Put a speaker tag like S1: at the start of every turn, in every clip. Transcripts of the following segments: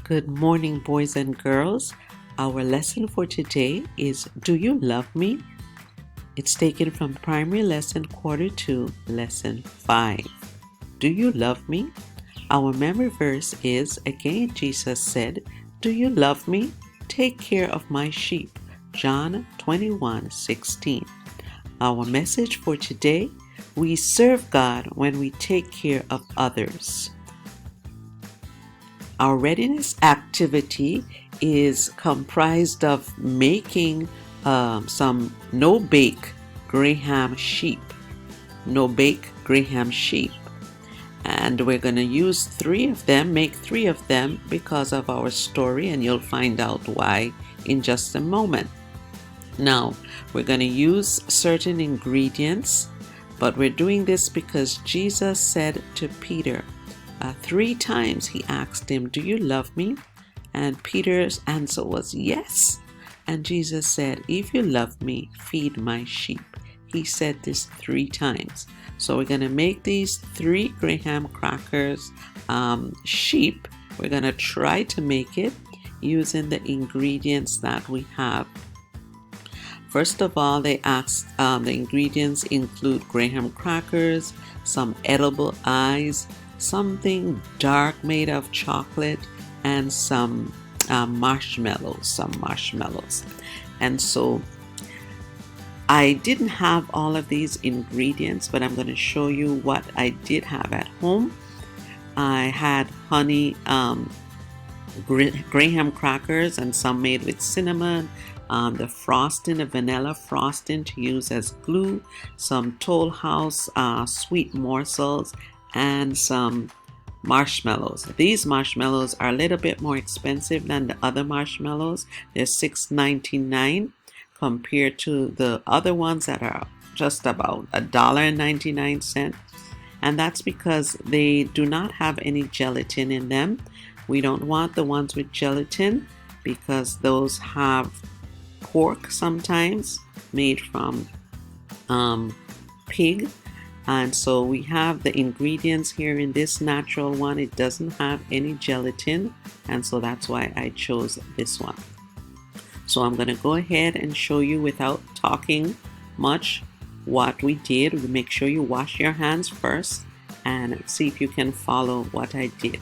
S1: Good morning, boys and girls. Our lesson for today is Do You Love Me? It's taken from Primary Lesson Quarter 2, Lesson 5. Do you love me? Our memory verse is, again, Jesus said, Do you love me? Take care of my sheep. John 21:16. Our message for today, we serve God when we take care of others. Our readiness activity is comprised of making some no-bake Graham sheep. No-bake Graham sheep. And we're going to use make three of them because of our story, and you'll find out why in just a moment. Now, we're going to use certain ingredients, but we're doing this because Jesus said to Peter, 3 times he asked him, Do you love me? And Peter's answer was yes. And Jesus said, If you love me, feed my sheep. He said this 3 times. So we're going to make these 3 Graham crackers sheep. We're going to try to make it using the ingredients that we have. First of all, they asked the ingredients include Graham crackers, some edible eyes, something dark made of chocolate, and some marshmallows. And so I didn't have all of these ingredients, but I'm going to show you what I did have at home. I had honey Graham crackers and some made with cinnamon, the frosting, the vanilla frosting to use as glue, some Toll House sweet morsels, and some marshmallows. These marshmallows are a little bit more expensive than the other marshmallows. They're $6.99 compared to the other ones that are just about $1.99. And that's because they do not have any gelatin in them. We don't want the ones with gelatin because those have pork sometimes made from pig. And so we have the ingredients here in this natural one. It doesn't have any gelatin, and so that's why I chose this one. So I'm going to go ahead and show you without talking much what we did. Make sure you wash your hands first and see if you can follow what I did.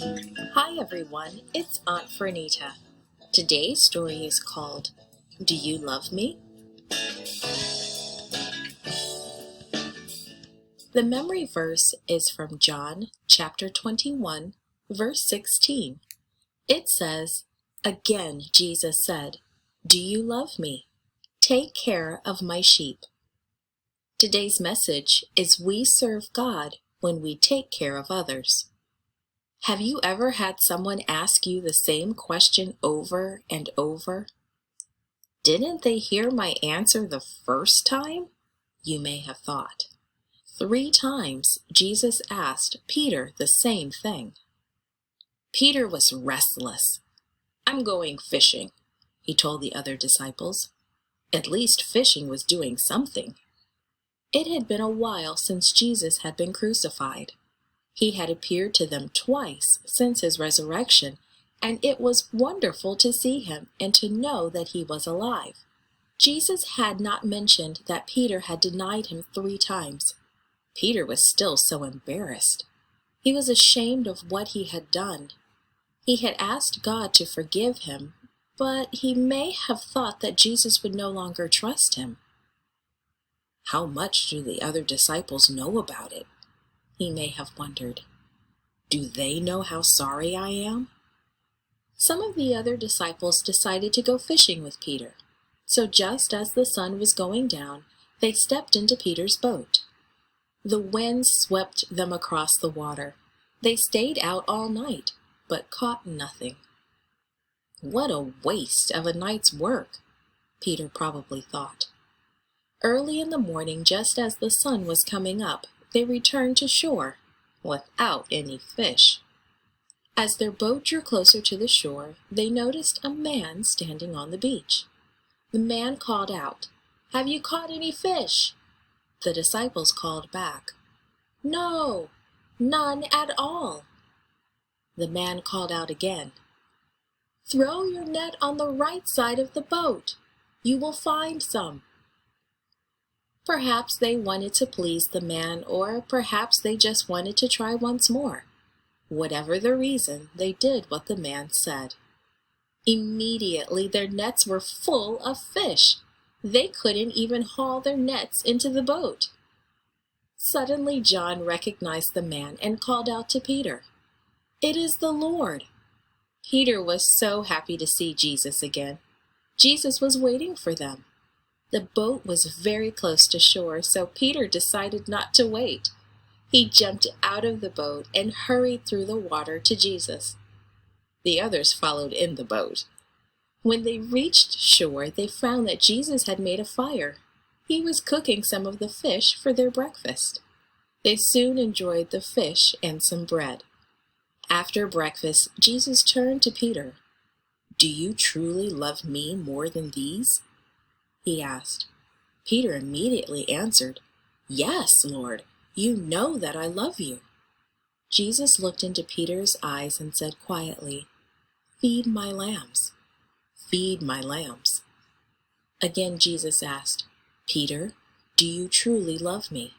S2: Hi everyone, it's Aunt Fernita. Today's story is called, Do You Love Me? The memory verse is from John chapter 21, verse 16. It says, Again Jesus said, Do you love me? Take care of my sheep. Today's message is we serve God when we take care of others. Have you ever had someone ask you the same question over and over? Didn't they hear my answer the first time? You may have thought. 3 times Jesus asked Peter the same thing. Peter was restless. I'm going fishing, he told the other disciples. At least fishing was doing something. It had been a while since Jesus had been crucified. He had appeared to them twice since his resurrection, and it was wonderful to see him and to know that he was alive. Jesus had not mentioned that Peter had denied him 3 times. Peter was still so embarrassed. He was ashamed of what he had done. He had asked God to forgive him, but he may have thought that Jesus would no longer trust him. How much do the other disciples know about it? He may have wondered. Do they know how sorry I am? Some of the other disciples decided to go fishing with Peter. So just as the sun was going down, they stepped into Peter's boat. The wind swept them across the water. They stayed out all night, but caught nothing. What a waste of a night's work, Peter probably thought. Early in the morning, just as the sun was coming up, they returned to shore without any fish. As their boat drew closer to the shore, they noticed a man standing on the beach. The man called out, Have you caught any fish? The disciples called back, No, none at all. The man called out again, Throw your net on the right side of the boat. You will find some. Perhaps they wanted to please the man, or perhaps they just wanted to try once more. Whatever the reason, they did what the man said. Immediately their nets were full of fish. They couldn't even haul their nets into the boat. Suddenly John recognized the man and called out to Peter, It is the Lord. Peter was so happy to see Jesus again. Jesus was waiting for them. The boat was very close to shore, so Peter decided not to wait. He jumped out of the boat and hurried through the water to Jesus. The others followed in the boat. When they reached shore, they found that Jesus had made a fire. He was cooking some of the fish for their breakfast. They soon enjoyed the fish and some bread. After breakfast, Jesus turned to Peter. Do you truly love me more than these? He asked. Peter immediately answered, Yes, Lord, you know that I love you. Jesus looked into Peter's eyes and said quietly, Feed my lambs. Feed my lambs. Again Jesus asked, Peter, do you truly love me?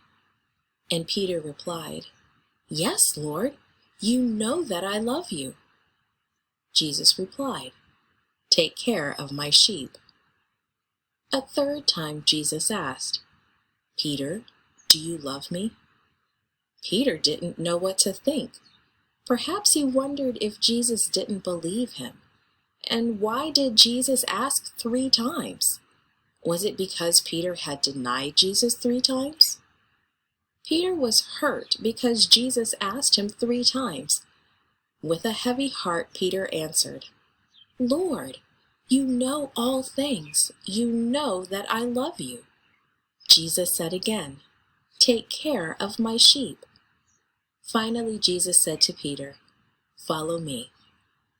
S2: And Peter replied, Yes, Lord, you know that I love you. Jesus replied, Take care of my sheep. A 3rd time Jesus asked, Peter, do you love me? Peter didn't know what to think. Perhaps he wondered if Jesus didn't believe him. And why did Jesus ask 3 times? Was it because Peter had denied Jesus 3 times? Peter was hurt because Jesus asked him 3 times. With a heavy heart, Peter answered, Lord, you know all things. You know that I love you. Jesus said again, Take care of my sheep. Finally, Jesus said to Peter, Follow me.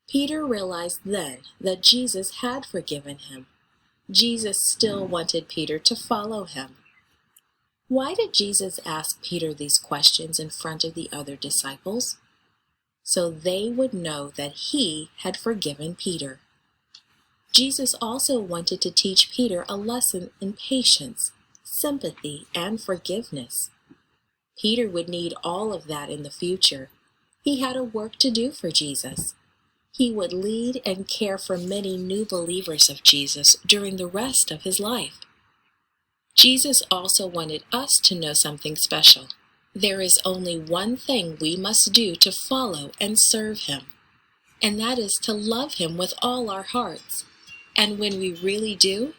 S2: Peter realized then that Jesus had forgiven him. Jesus still wanted Peter to follow him. Why did Jesus ask Peter these questions in front of the other disciples? So they would know that he had forgiven Peter. Jesus also wanted to teach Peter a lesson in patience, sympathy, and forgiveness. Peter would need all of that in the future, He had a work to do for Jesus. He would lead and care for many new believers of Jesus during the rest of his life. Jesus also wanted us to know something special. There is only one thing we must do to follow and serve him, and that is to love him with all our hearts. And when we really do,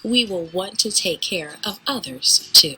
S2: we will want to take care of others too.